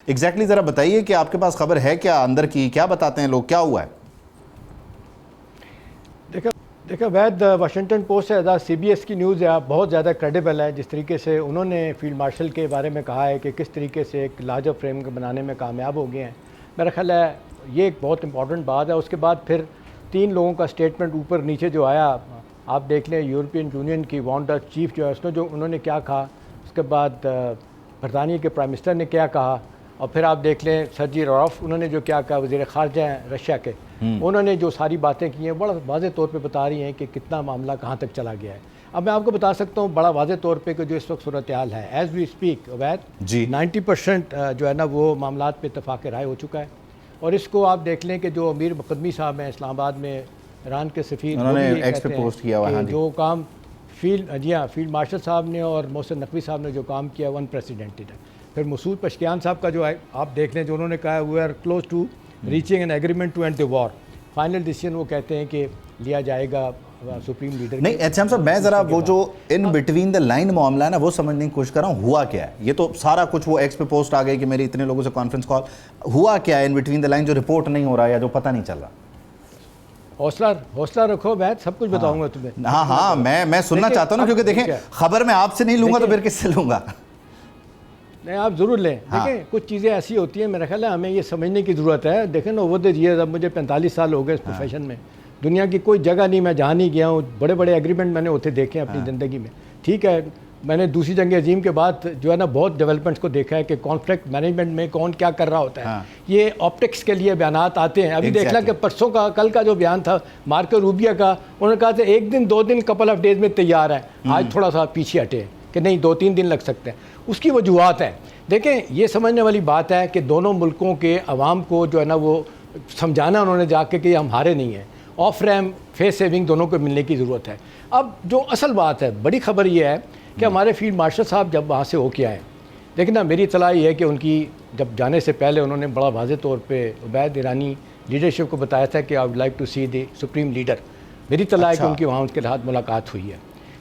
Exactly ذرا بتائیے کہ آپ کے پاس خبر ہے کیا اندر کی، کیا بتاتے ہیں لوگ، کیا ہوا ہے؟ دیکھیں وید، واشنگٹن پوسٹ ہے سی بی ایس کی نیوز ہے، بہت زیادہ کریڈیبل ہے. جس طریقے سے انہوں نے فیلڈ مارشل کے بارے میں کہا ہے کہ کس طریقے سے ایک لارجر فریم بنانے میں کامیاب ہو گئے ہیں، میرا خیال ہے یہ ایک بہت امپورٹنٹ بات ہے. اس کے بعد پھر 3 لوگوں کا سٹیٹمنٹ اوپر نیچے جو آیا، آپ دیکھ لیں. یورپین یونین کی وانڈا چیف جو ہے اس نے جو انہوں نے کیا کہا، اس کے بعد برطانیہ کے پرائم منسٹر نے کیا کہا، اور پھر آپ دیکھ لیں سرجی راروف انہوں نے جو کیا کہا، وزیر خارجہ ہیں رشیا کے، انہوں نے جو ساری باتیں کی ہیں بڑا واضح طور پہ بتا رہی ہیں کہ کتنا معاملہ کہاں تک چلا گیا ہے. اب میں آپ کو بتا سکتا ہوں بڑا واضح طور پہ کہ جو اس وقت صورتحال ہے ایز وی اسپیک عبید، 90% جو ہے نا وہ معاملات پہ اتفاق رائے ہو چکا ہے. اور اس کو آپ دیکھ لیں کہ جو امیر مقدمی صاحب ہیں اسلام آباد میں ایران کے سفیر، انہوں نے ایکس پہ پوسٹ کیا ہوا ہے جو کام فیلڈ مارشل صاحب نے اور محسن نقوی صاحب نے جو کام کیا ون پریسیڈنٹڈ ہے. پھر مسعود پشکیان صاحب کا جو ہے آپ دیکھ لیں، جو انہوں نے کہا we are close to reaching an agreement to end the war. Final decision وہ کہتے ہیں کہ لیا جائے گا سپریم لیڈر. نہیں احتشام صاحب، میں ذرا وہ جو ان بٹوین دا لائن معاملہ ہے نا وہ سمجھنے کی کوشش کر رہا ہوں. ہوا کیا ہے؟ یہ تو سارا کچھ وہ ایکس پہ پوسٹ آ گئی کہ میری اتنے لوگوں سے کانفرنس کال، ہوا کیا ہے ان بٹوین دا لائن جو رپورٹ نہیں ہو رہا یا جو پتہ نہیں چل رہا؟ حوصلہ رکھو بیت، سب کچھ بتاؤں گا تمہیں. ہاں میں سننا چاہتا ہوں نا، کیونکہ دیکھیں خبر میں آپ سے نہیں لوں گا تو پھر کس سے لوں گا؟ نہیں آپ ضرور لیں. دیکھیں کچھ چیزیں ایسی ہوتی ہیں، میرا خیال ہے ہمیں یہ سمجھنے کی ضرورت ہے. دیکھیں نا اوور دی ایئرز، اب مجھے 45 سال ہو گئے اس پروفیشن میں. دنیا کی کوئی جگہ نہیں میں جہاں نہیں گیا ہوں، بڑے بڑے ایگریمنٹ میں نے ہوتے دیکھے ہیں اپنی زندگی میں. ٹھیک ہے، میں نے دوسری جنگ عظیم کے بعد جو ہے نا بہت ڈیولپمنٹس کو دیکھا ہے کہ کانفلکٹ مینجمنٹ میں کون کیا کر رہا ہوتا ہے. یہ آپٹکس کے لیے بیانات آتے ہیں. ابھی دیکھ لیں کہ پرسوں کا کل کا جو بیان تھا مارکو روبیا کا، انہوں نے کہا تھا 1 دن 2 دن کپل آف ڈیز میں تیار ہے. آج تھوڑا سا پیچھے ہٹے کہ نہیں 2-3 دن لگ سکتے ہیں. اس کی وجوہات ہیں. دیکھیں یہ سمجھنے والی بات ہے کہ دونوں ملکوں کے عوام کو جو ہے نا وہ سمجھانا انہوں نے جا کے ہم ہارے نہیں ہیں. آف ریم فیس سیونگ دونوں کو ملنے کی ضرورت ہے. اب جو اصل بات ہے، بڑی خبر یہ ہے کہ ہمارے فیلڈ مارشل صاحب جب وہاں سے ہو کے آئے، لیکن نا میری اطلاع یہ ہے کہ ان کی جب جانے سے پہلے انہوں نے بڑا واضح طور پہ عبید ایرانی لیڈرشپ کو بتایا تھا کہ I would like to see the supreme leader. میری اطلاع ہے کہ ان کی وہاں ان کے ساتھ ملاقات ہوئی ہے.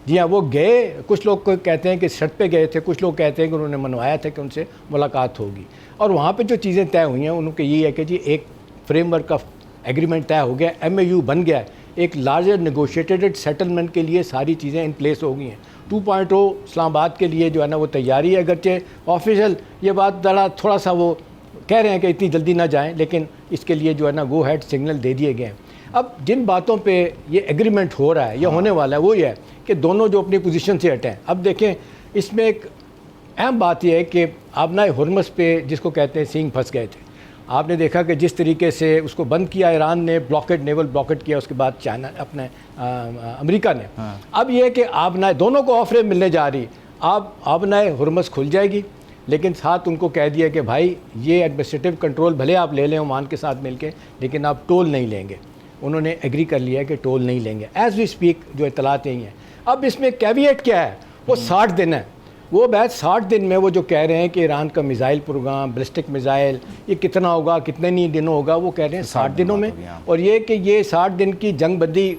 جی ہاں، وہ گئے. کچھ لوگ کہتے ہیں کہ شرط پہ گئے تھے، کچھ لوگ کہتے ہیں کہ انہوں نے منوایا تھا کہ ان سے ملاقات ہوگی. اور وہاں پہ جو چیزیں طے ہوئی ہیں ان کے یہ ہے کہ جی ایک فریم ورک کا ایگریمنٹ طے ہو گیا، ایم اے یو بن گیا ہے. ایک لارجر نیگوشیٹڈ سیٹلمنٹ کے لیے ساری چیزیں ان پلیس ہو گئی ہیں. 2.0 اسلام آباد کے لیے جو ہے نا وہ تیاری ہے. اگرچہ آفیشیل یہ بات تھوڑا سا وہ کہہ رہے ہیں کہ اتنی جلدی نہ جائیں، لیکن اس کے لیے جو ہے نا گو ہیڈ سگنل دے دیے گئے ہیں. اب جن باتوں پہ یہ ایگریمنٹ ہو رہا ہے یا ہونے والا ہے وہ یہ ہے کہ دونوں جو اپنی پوزیشن سے ہٹیں. اب دیکھیں اس میں ایک اہم بات یہ ہے کہ آبنائے ہرمز پہ جس کو کہتے ہیں سینگ پھنس گئے تھے. آپ نے دیکھا کہ جس طریقے سے اس کو بند کیا ایران نے، بلاکڈ نیول بلاکڈ کیا، اس کے بعد چائنا اپنے امریکہ نے. اب یہ ہے کہ آبنائے دونوں کو آفر ملنے جا رہی. آبنائے ہرمز کھل جائے گی، لیکن ساتھ ان کو کہہ دیا کہ بھائی یہ ایڈمنسٹریٹو کنٹرول بھلے آپ لے لیں عمان کے ساتھ مل کے، لیکن آپ ٹول نہیں لیں گے. انہوں نے ایگری کر لیا کہ ٹول نہیں لیں گے. ایز وی اسپیک جو اطلاعات یہی ہیں. اب اس میں کیویٹ کیا ہے، وہ 60 دن ہے. وہ بات 60 دن میں وہ جو کہہ رہے ہیں کہ ایران کا میزائل پروگرام، بیلسٹک میزائل، یہ کتنا ہوگا، کتنے نہیں دنوں ہوگا، وہ کہہ رہے ہیں 60 دنوں میں. اور یہ کہ یہ 60 دن کی جنگ بندی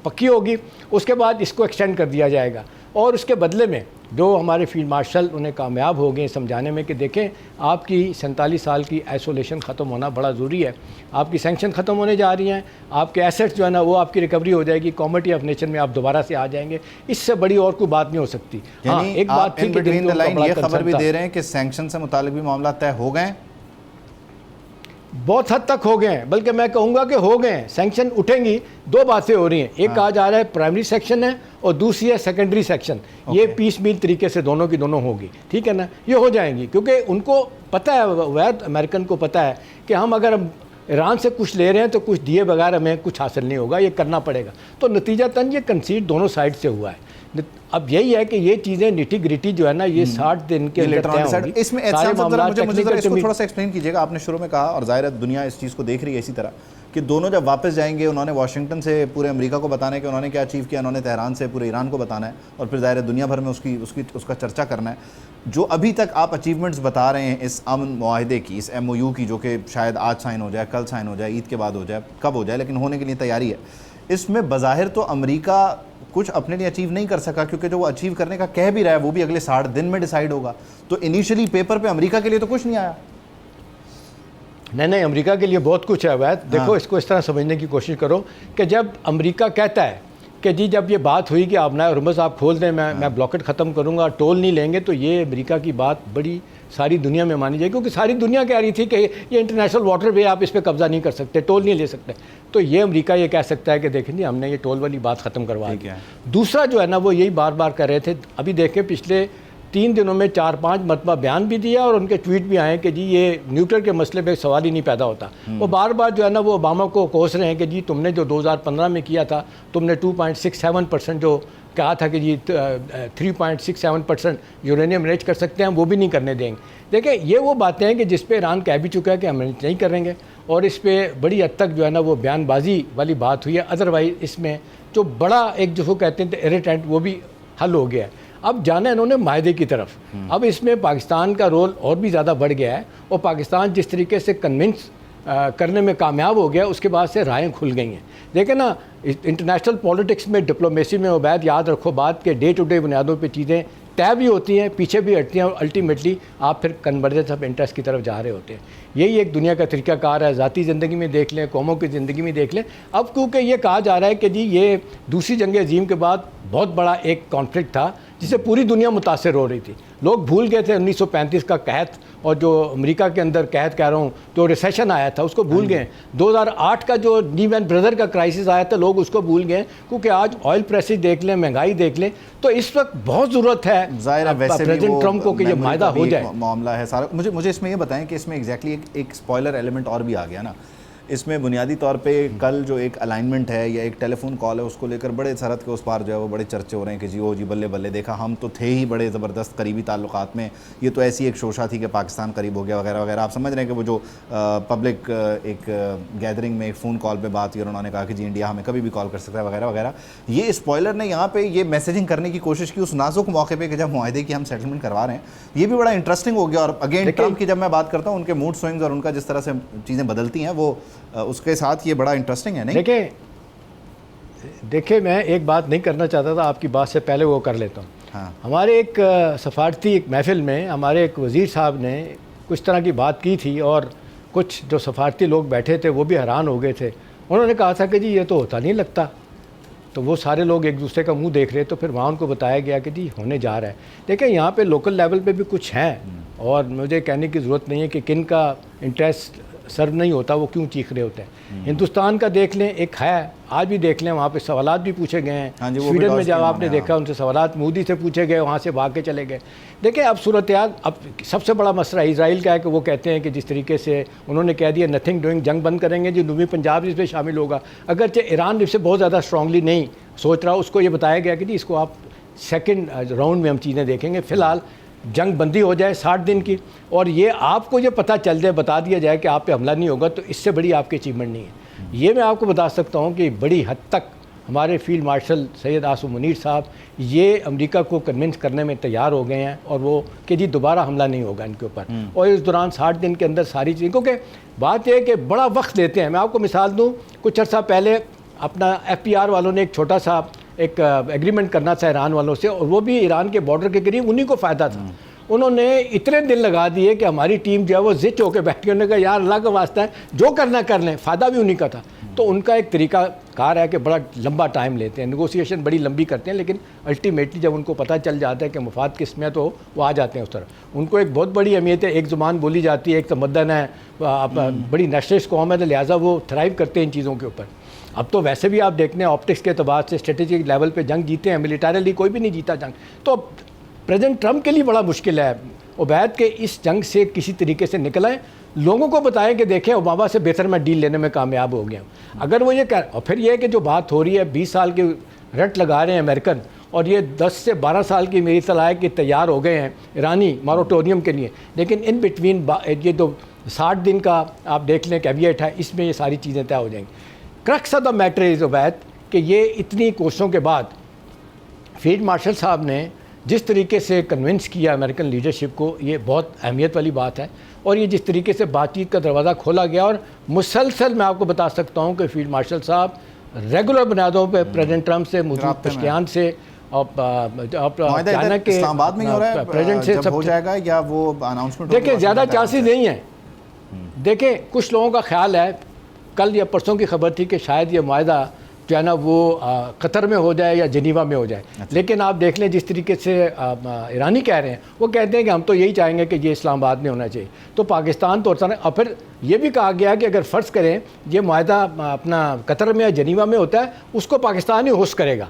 پکی ہوگی، اس کے بعد اس کو ایکسٹینڈ کر دیا جائے گا. اور اس کے بدلے میں جو ہمارے فیلڈ مارشل انہیں کامیاب ہو گئے سمجھانے میں کہ دیکھیں آپ کی 47 سال کی آئسولیشن ختم ہونا بڑا ضروری ہے. آپ کی سینکشن ختم ہونے جا رہی ہیں، آپ کے ایسٹس جو ہے نا وہ آپ کی ریکوری ہو جائے گی، کامرٹی آف نیچر میں آپ دوبارہ سے آ جائیں گے. اس سے بڑی اور کوئی بات نہیں ہو سکتی. ہاں ایک بات تھی کہ یہ خبر بھی دے رہے ہیں کہ سینکشن سے متعلق بھی معاملات طے ہو گئے، بہت حد تک ہو گئے ہیں. بلکہ میں کہوں گا کہ ہو گئے ہیں. سینکشن اٹھیں گی. 2 باتیں ہو رہی ہیں. ایک کہا جا رہا ہے پرائمری سیکشن ہے اور دوسری ہے سیکنڈری سیکشن. یہ پیس میل طریقے سے دونوں کی دونوں ہوگی. ٹھیک ہے نا، یہ ہو جائیں گی کیونکہ ان کو پتہ ہے، وید امریکن کو پتہ ہے کہ ہم اگر ایران سے کچھ لے رہے ہیں تو کچھ دیے بغیر ہمیں کچھ حاصل نہیں ہوگا، یہ کرنا پڑے گا. تو نتیجہ تن یہ کنسیڈ دونوں سائڈ سے ہوا ہے. اب یہی ہے کہ یہ چیزیں نٹی گریٹی جو ہے نا یہ 60 دن کے اندر طے ہوں گی. اس میں مجھے اس کو تھوڑا سا ایکسپلین کیجیے گا. آپ نے شروع میں کہا اور ظاہر ہے دنیا اس چیز کو دیکھ رہی ہے اسی طرح کہ دونوں جب واپس جائیں گے انہوں نے واشنگٹن سے پورے امریکہ کو بتانا ہے کہ انہوں نے کیا اچیو کیا، انہوں نے تہران سے پورے ایران کو بتانا ہے، اور پھر ظاہر ہے دنیا بھر میں اس کا چرچا کرنا ہے. جو ابھی تک آپ اچیومنٹس بتا رہے ہیں اس امن معاہدے کی، اس ایم او یو کی، جو کہ شاید آج سائن ہو جائے، کل سائن ہو جائے، عید کے بعد ہو جائے، کب ہو جائے لیکن ہونے کے لیے تیاری ہے. اس میں بظاہر تو امریکہ کچھ اپنے لیے اچیو نہیں کر سکا, کیونکہ جو وہ اچیو کرنے کا کہہ بھی رہا ہے وہ بھی اگلے 60 دن میں ڈیسائیڈ ہوگا. تو انیشلی پیپر پہ امریکہ کے لیے تو کچھ نہیں آیا. نہیں, امریکہ کے لیے بہت کچھ ہے عوید. دیکھو اس کو اس طرح سمجھنے کی کوشش کرو کہ جب امریکہ کہتا ہے کہ جی جب یہ بات ہوئی کہ آپ نئے ہرمز آپ کھول دیں, میں بلاکٹ ختم کروں گا, ٹول نہیں لیں گے, تو یہ امریکہ کی بات بڑی ساری دنیا میں مانی جائے, کیونکہ ساری دنیا کہہ رہی تھی کہ یہ انٹرنیشنل واٹر وے آپ اس پہ قبضہ نہیں کر سکتے, ٹول نہیں لے سکتے. تو یہ امریکہ یہ کہہ سکتا ہے کہ دیکھیں جی ہم نے یہ ٹول والی بات ختم کروا دی. دوسرا جو ہے نا وہ یہی بار بار کر رہے تھے, ابھی دیکھیں پچھلے 3 دنوں میں 4-5 مرتبہ بیان بھی دیا اور ان کے ٹویٹ بھی آئے کہ جی یہ نیوٹرل کے مسئلے پہ سوال ہی نہیں پیدا ہوتا. وہ بار بار جو ہے نا وہ اوباما کو کوس رہے ہیں کہ جی تم نے جو 2015 میں کیا تھا, تم نے 2.67% جو کہا تھا کہ جی 3.67% یورینیم انریچ کر سکتے ہیں, وہ بھی نہیں کرنے دیں گے. دیکھیں یہ وہ باتیں ہیں کہ جس پہ ایران کہہ بھی چکا ہے کہ ہم نہیں کریں گے, اور اس پہ بڑی حد تک جو ہے نا وہ بیان بازی والی بات ہوئی ہے. ادروائز اس میں جو بڑا ایک جو کہتے ہیں ایریٹنٹ وہ بھی حل ہو گیا ہے. اب جانا انہوں نے معاہدے کی طرف. اب اس میں پاکستان کا رول اور بھی زیادہ بڑھ گیا ہے, اور پاکستان جس طریقے سے کنونس کرنے میں کامیاب ہو گیا اس کے بعد سے راہیں کھل گئی ہیں. دیکھیں نا انٹرنیشنل پولیٹکس میں, ڈپلومیسی میں عبید یاد رکھو بات کہ ڈے ٹو ڈے بنیادوں پہ چیزیں طے بھی ہوتی ہیں, پیچھے بھی ہٹتی ہیں, اور الٹیمیٹلی آپ پھر کنورجنس آف انٹرسٹ کی طرف جا رہے ہوتے ہیں. یہی ایک دنیا کا طریقہ کار ہے. ذاتی زندگی میں دیکھ لیں, قوموں کی زندگی میں دیکھ لیں. اب کیونکہ یہ کہا جا رہا ہے کہ جی یہ دوسری جنگ عظیم کے بعد بہت بڑا ایک کانفلکٹ تھا جس سے پوری دنیا متاثر ہو رہی تھی. لوگ بھول گئے تھے 1935 کا قحط, اور جو امریکہ کے اندر قحط کہہ رہا ہوں جو ریسیشن آیا تھا اس کو بھول گئے. 2008 کا جو لیمن برادر کا کرائسس آیا تھا لوگ اس کو بھول گئے, کیونکہ آج آئل پریسز دیکھ لیں, مہنگائی دیکھ لیں. تو اس وقت بہت ضرورت ہے پریزیڈنٹ ٹرمپ کو کہ یہ معاہدہ ہو جائے. معاملہ ہے سارا. مجھے اس میں یہ بتائیں کہ اس میں ایگزیکٹلی ایک اسپوائلر ایلیمنٹ اور بھی آ گیا نا اس میں. بنیادی طور پہ کل جو ایک الائنمنٹ ہے یا ایک ٹیلی فون کال ہے اس کو لے کر بڑے سرحد کے اس پار جو ہے وہ بڑے چرچے ہو رہے ہیں کہ جی جی بلے بلے, دیکھا ہم تو تھے ہی بڑے زبردست قریبی تعلقات میں, یہ تو ایسی ایک شوشہ تھی کہ پاکستان قریب ہو گیا وغیرہ وغیرہ. آپ سمجھ رہے ہیں کہ وہ جو پبلک ایک گیدرنگ میں ایک فون کال پہ بات ہوئی اور انہوں نے کہا کہ جی انڈیا ہمیں کبھی بھی کال کر سکتا ہے وغیرہ وغیرہ. یہ اسپوائلر نے یہاں پہ یہ میسیجنگ کرنے کی کوشش کی اس نازک موقع پہ کہ جب معاہدے کی ہم سیٹلمنٹ کروا رہے ہیں. یہ بھی بڑا انٹرسٹنگ ہو گیا. اور اگین ٹرمپ کی جب میں بات کرتا ہوں ان کے موڈ سوئنگز اور ان کا جس طرح سے چیزیں بدلتی ہیں وہ اس کے ساتھ یہ بڑا انٹرسٹنگ ہے. نہیں دیکھیں میں ایک بات نہیں کرنا چاہتا تھا, آپ کی بات سے پہلے وہ کر لیتا ہوں. ہمارے ایک سفارتی ایک محفل میں ہمارے ایک وزیر صاحب نے کچھ طرح کی بات کی تھی, اور کچھ جو سفارتی لوگ بیٹھے تھے وہ بھی حیران ہو گئے تھے. انہوں نے کہا تھا کہ جی یہ تو ہوتا نہیں لگتا. تو وہ سارے لوگ ایک دوسرے کا منہ دیکھ رہے, تو پھر وہاں ان کو بتایا گیا کہ جی ہونے جا رہا ہے. دیکھیں یہاں پہ لوکل لیول پہ بھی کچھ ہیں, اور مجھے کہنے کی ضرورت نہیں ہے کہ کن کا انٹرسٹ سرو نہیں ہوتا وہ کیوں چیخ رہے ہوتے ہیں. ہندوستان کا دیکھ لیں, ایک ہے آج بھی دیکھ لیں, وہاں پہ سوالات بھی پوچھے گئے ہیں. سویڈن میں جب آپ نے دیکھا ان سے سوالات مودی سے پوچھے گئے, وہاں سے بھاگ کے چلے گئے. دیکھیں اب صورتحال, اب سب سے بڑا مسئلہ اسرائیل کا ہے کہ وہ کہتے ہیں کہ جس طریقے سے انہوں نے کہہ دیا نتھنگ ڈوئنگ, جنگ بند کریں گے, جنوبی پنجاب اس پہ شامل ہوگا. اگرچہ ایران اس سے بہت زیادہ اسٹرانگلی نہیں سوچ رہا, اس کو یہ بتایا گیا کہ جی اس کو آپ سیکنڈ راؤنڈ میں ہم چیزیں دیکھیں گے. فی الحال جنگ بندی ہو جائے 60 دن کی, اور یہ آپ کو یہ پتہ چل جائے, بتا دیا جائے کہ آپ پہ حملہ نہیں ہوگا, تو اس سے بڑی آپ کی اچیومنٹ نہیں ہے. یہ میں آپ کو بتا سکتا ہوں کہ بڑی حد تک ہمارے فیلڈ مارشل سید آصف منیر صاحب یہ امریکہ کو کنونس کرنے میں تیار ہو گئے ہیں, اور وہ کہ جی دوبارہ حملہ نہیں ہوگا ان کے اوپر, اور اس دوران 60 دن کے اندر ساری چیزیں, کیونکہ بات یہ ہے کہ بڑا وقت لیتے ہیں. میں آپ کو مثال دوں, کچھ عرصہ پہلے اپنا FPR والوں نے ایک چھوٹا سا ایک ایگریمنٹ کرنا تھا ایران والوں سے, اور وہ بھی ایران کے بارڈر کے قریب, انہی کو فائدہ تھا. انہوں نے اتنے دن لگا دیے کہ ہماری ٹیم جو ہے وہ زچ ہو کے بیٹھی, انہوں نے کہا یار اللہ کا واسطہ ہے جو کرنا کر لیں, فائدہ بھی انہی کا تھا. تو ان کا ایک طریقہ کار ہے کہ بڑا لمبا ٹائم لیتے ہیں, نیگوسیشن بڑی لمبی کرتے ہیں, لیکن الٹیمیٹلی جب ان کو پتہ چل جاتا ہے کہ مفاد کس میں تو وہ آ جاتے ہیں اس طرف. ان کو ایک بہت بڑی اہمیت ہے, ایک زبان بولی جاتی ہے, ایک تمدن ہے, بڑی نیشنلسٹ قوم ہے, تو لہٰذا وہ تھرائیو کرتے ہیں ان چیزوں کے اوپر. اب تو ویسے بھی آپ دیکھتے ہیں آپٹکس کے اعتبار سے اسٹریٹجک لیول پہ جنگ جیتے ہیں, ملیٹریلی کوئی بھی نہیں جیتا جنگ. تو پریزیڈنٹ ٹرمپ کے لیے بڑا مشکل ہے عبید کہ اس جنگ سے کسی طریقے سے نکل آئیں, لوگوں کو بتائیں کہ دیکھیں اوباما سے بہتر میں ڈیل لینے میں کامیاب ہو گیا ہوں. اگر وہ یہ اور پھر یہ ہے کہ جو بات ہو رہی ہے 20 سال کے رٹ لگا رہے ہیں امریکن, اور یہ 10 سے 12 سال کی میری صلاح ہے کہ تیار ہو گئے ہیں ایرانی مورٹوریم کے لیے, لیکن ان بٹوین یہ جو 60 دن کا آپ دیکھ لیں کیویٹ ہے, اس میں یہ ساری چیزیں طے ہو جائیں گی. Crux of the matter is عبید کہ یہ اتنی کوششوں کے بعد فیلڈ مارشل صاحب نے جس طریقے سے کنونس کیا امریکن لیڈرشپ کو, یہ بہت اہمیت والی بات ہے. اور یہ جس طریقے سے بات چیت کا دروازہ کھولا گیا, اور مسلسل میں آپ کو بتا سکتا ہوں کہ فیلڈ مارشل صاحب ریگولر بنیادوں پہ پریزیڈنٹ ٹرمپ سے، موجود پشتیان سے، اور چائنا کے اسلام آباد میں ہی ہو رہا ہے پریزیڈنٹ سے جب ہو جائے گا یا وہ اناؤنسمنٹ؟ دیکھیں زیادہ چانسز نہیں ہیں. دیکھیں کچھ لوگوں کا خیال ہے، کل یا پرسوں کی خبر تھی کہ شاید یہ معاہدہ جو ہے نا وہ قطر میں ہو جائے یا جنیوا میں ہو جائے. لیکن آپ دیکھ لیں جس طریقے سے ایرانی کہہ رہے ہیں، وہ کہتے ہیں کہ ہم تو یہی چاہیں گے کہ یہ اسلام آباد میں ہونا چاہیے. تو پاکستان تو اور پھر یہ بھی کہا گیا کہ اگر فرض کریں یہ معاہدہ اپنا قطر میں یا جنیوا میں ہوتا ہے، اس کو پاکستان ہی ہوسٹ کرے گا.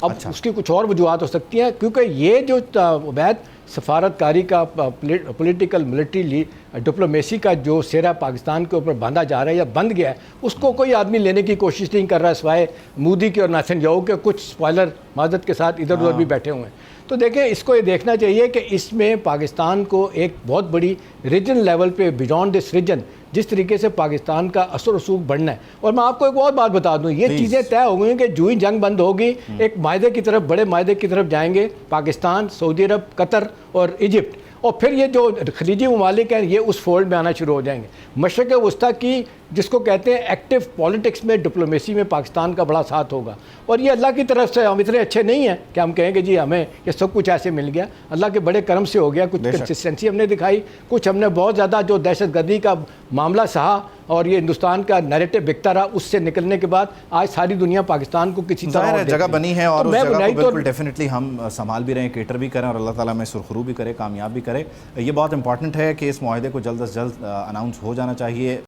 اب اس کی کچھ اور وجوہات ہو سکتی ہیں، کیونکہ یہ جو عبید سفارت کاری کا پولیٹیکل ملٹری ڈپلومیسی کا جو سیرا پاکستان کے اوپر باندھا جا رہا ہے یا بند گیا ہے، اس کو کوئی آدمی لینے کی کوشش نہیں کر رہا ہے سوائے مودی کے اور نیتن یاہو کے کچھ اسپوائلر معذرت کے ساتھ ادھر ادھر بھی بیٹھے ہوئے ہیں. تو دیکھیں اس کو یہ دیکھنا چاہیے کہ اس میں پاکستان کو ایک بہت بڑی ریجن لیول پہ بیونڈ دس ریجن جس طریقے سے پاکستان کا اثر رسوخ بڑھنا ہے. اور میں آپ کو ایک اور بات بتا دوں، یہ چیزیں طے ہو گئی ہیں کہ جو ہی جنگ بند ہوگی ایک معاہدے کی طرف، بڑے معاہدے کی طرف جائیں گے پاکستان، سعودی عرب، قطر اور ایجپٹ. اور پھر یہ جو خلیجی ممالک ہیں یہ اس فولڈ میں آنا شروع ہو جائیں گے. مشرق وسطیٰ کی جس کو کہتے ہیں ایکٹیو پالیٹکس میں، ڈپلومیسی میں پاکستان کا بڑا ساتھ ہوگا. اور یہ اللہ کی طرف سے ہم اتنے اچھے نہیں ہیں کہ ہم کہیں کہ جی ہمیں یہ سب کچھ ایسے مل گیا. اللہ کے بڑے کرم سے ہو گیا. کچھ کنسسٹنسی ہم نے دکھائی، کچھ ہم نے بہت زیادہ جو دہشت گردی کا معاملہ سہا اور یہ ہندوستان کا نیریٹو بکتا رہا، اس سے نکلنے کے بعد آج ساری دنیا پاکستان کو کسی طرح جگہ بنی ہے. اور اس جگہ کو بالکل ڈیفینیٹلی ہم سنبھال بھی رہے ہیں، کیٹر بھی کریں، اور اللہ تعالیٰ میں سرخرو بھی کرے، کامیاب بھی کرے. یہ بہت امپورٹنٹ ہے کہ اس معاہدے کو جلد از جلد اناؤنس ہو جانا چاہیے.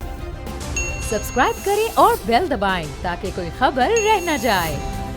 سبسکرائب کریں اور بیل دبائیں تاکہ کوئی خبر رہ نہ جائے.